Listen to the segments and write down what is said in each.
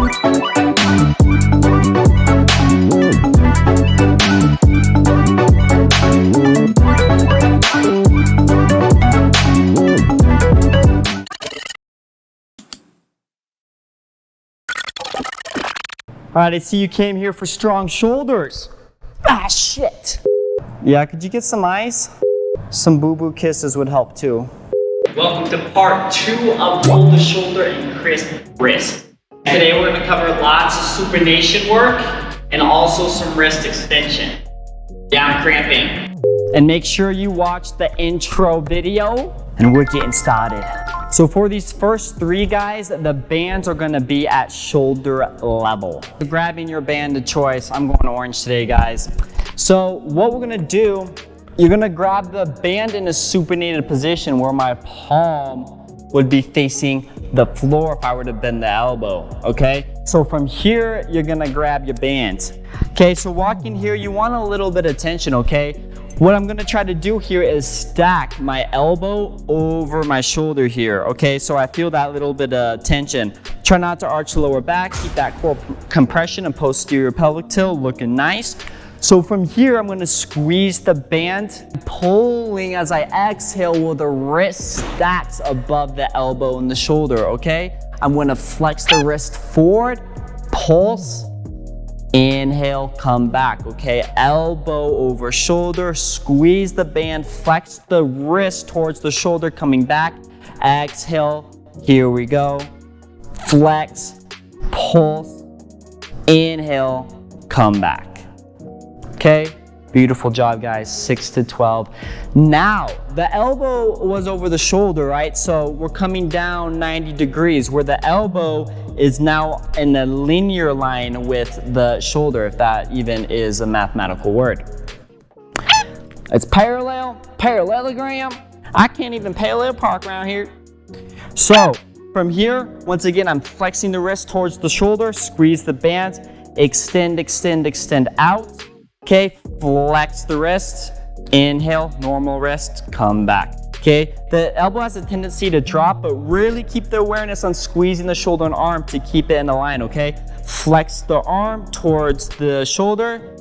All right, I see you came here for strong shoulders. Ah, shit. Yeah, could you get some ice? Some boo-boo kisses would help too. Welcome to part 2 of Roll the Shoulder and Crisp Wrist. Today we're going to cover lots of supination work and also some wrist extension. Yeah, I'm cramping. And make sure you watch the intro video and we're getting started. So for these first 3 guys, the bands are gonna be at shoulder level. So grabbing your band of choice, I'm going orange today, guys. So what we're gonna do, you're gonna grab the band in a supinated position where my palm would be facing the floor if I were to bend the elbow, okay? So from here, you're gonna grab your band. Okay, so walking here, you want a little bit of tension, okay? What I'm gonna try to do here is stack my elbow over my shoulder here, okay? So I feel that little bit of tension. Try not to arch the lower back, keep that core compression and posterior pelvic tilt looking nice. So from here, I'm gonna squeeze the band, pulling as I exhale with the wrist stacks above the elbow and the shoulder, okay? I'm gonna flex the wrist forward, pulse, inhale, come back, okay? Elbow over shoulder, squeeze the band, flex the wrist towards the shoulder, coming back. Exhale, here we go. Flex, pulse, inhale, come back. Okay, beautiful job, guys, 6 to 12. Now, the elbow was over the shoulder, right? So we're coming down 90 degrees where the elbow is now in a linear line with the shoulder, if that even is a mathematical word. It's parallelogram. I can't even parallel park around here. So from here, once again, I'm flexing the wrist towards the shoulder, squeeze the band, extend, extend, extend out. Okay, flex the wrist, inhale, normal wrist, come back. Okay, the elbow has a tendency to drop, but really keep the awareness on squeezing the shoulder and arm to keep it in a line, okay? Flex the arm towards the shoulder.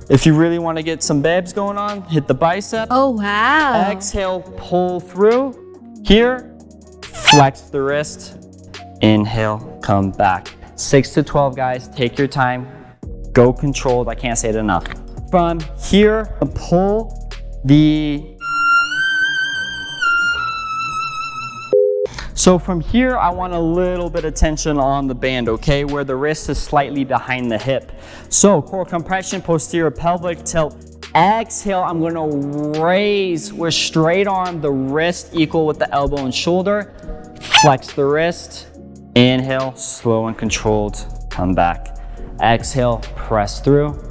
If you really want to get some babes going on, hit the bicep. Oh, wow. Exhale, pull through. Here, flex the wrist, inhale, come back. 6 to 12, guys, take your time. Go controlled, I can't say it enough. From here, pull the... So from here, I want a little bit of tension on the band, okay? Where the wrist is slightly behind the hip. So core compression, posterior pelvic tilt. Exhale, I'm gonna raise with straight arm, the wrist equal with the elbow and shoulder. Flex the wrist. Inhale, slow and controlled, come back. Exhale, press through.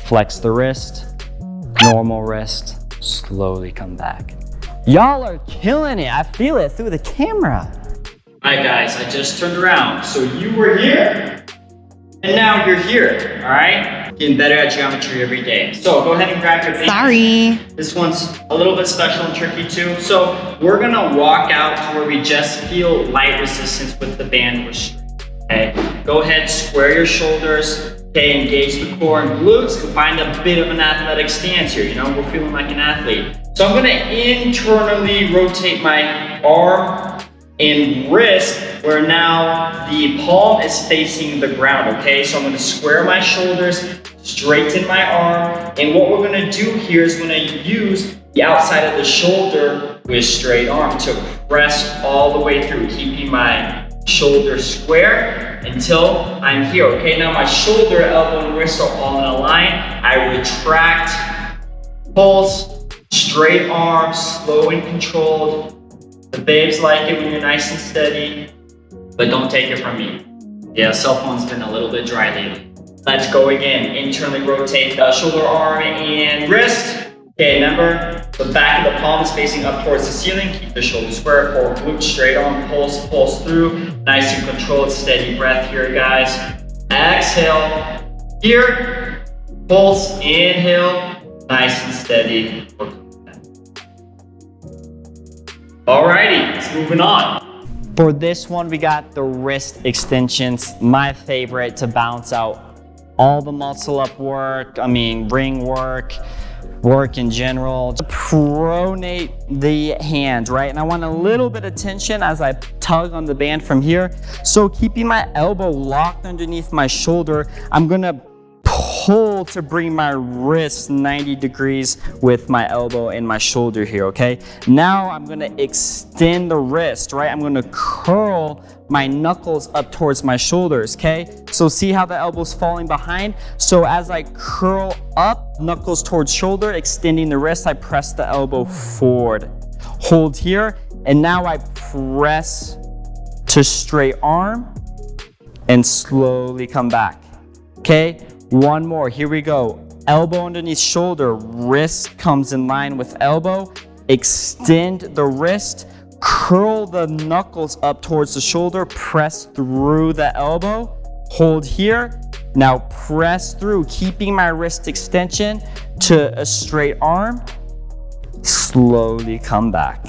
Flex the wrist, normal wrist, slowly come back. Y'all are killing it. I feel it through the camera. All right, guys, I just turned around. So you were here, and now you're here, all right? Getting better at geometry every day. So go ahead and grab your band. Sorry. This one's a little bit special and tricky too. So we're gonna walk out to where we just feel light resistance with the band restraint, okay? Go ahead, square your shoulders. Okay, engage the core and glutes and find a bit of an athletic stance here. You know, we're feeling like an athlete. So I'm gonna internally rotate my arm and wrist where now the palm is facing the ground, okay? So I'm gonna square my shoulders, straighten my arm, and what we're gonna do here is gonna use the outside of the shoulder with straight arm to press all the way through, keeping my shoulder square until I'm here, okay? Now my shoulder, elbow, and wrist are all in a line. I retract, pulse, straight arm, slow and controlled. The babes like it when you're nice and steady, but don't take it from me. Yeah, cell phone's been a little bit dry lately. Let's go again. Internally rotate the shoulder, arm, and wrist. Okay, remember, the back of the palm is facing up towards the ceiling. Keep the shoulder square, core, glute, straight arm, pulse, pulse through. Nice and controlled, steady breath here, guys. Exhale, here, pulse, inhale, nice and steady. Alrighty, let's moving on. For this one, we got the wrist extensions, my favorite to balance out all the muscle up work, ring work in general. Pronate the hands, right? And I want a little bit of tension as I tug on the band from here. So keeping my elbow locked underneath my shoulder, I'm gonna pull to bring my wrist 90 degrees with my elbow and my shoulder here, okay? Now I'm gonna extend the wrist, right? I'm gonna curl my knuckles up towards my shoulders, okay? So see how the elbow's falling behind? So as I curl up, knuckles towards shoulder, extending the wrist, I press the elbow forward. Hold here, and now I press to straight arm and slowly come back, okay? One more, here we go. Elbow underneath shoulder, wrist comes in line with elbow, extend the wrist, curl the knuckles up towards the shoulder, press through the elbow, hold here. Now press through, keeping my wrist extension to a straight arm, slowly come back.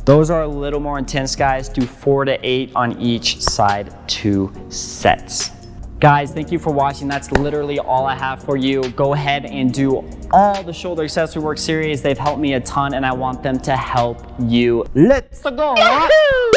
Those are a little more intense, guys. Do 4 to 8 on each side, 2 sets. Guys, thank you for watching. That's literally all I have for you. Go ahead and do all the shoulder accessory work series. They've helped me a ton and I want them to help you. Let's go! Yahoo!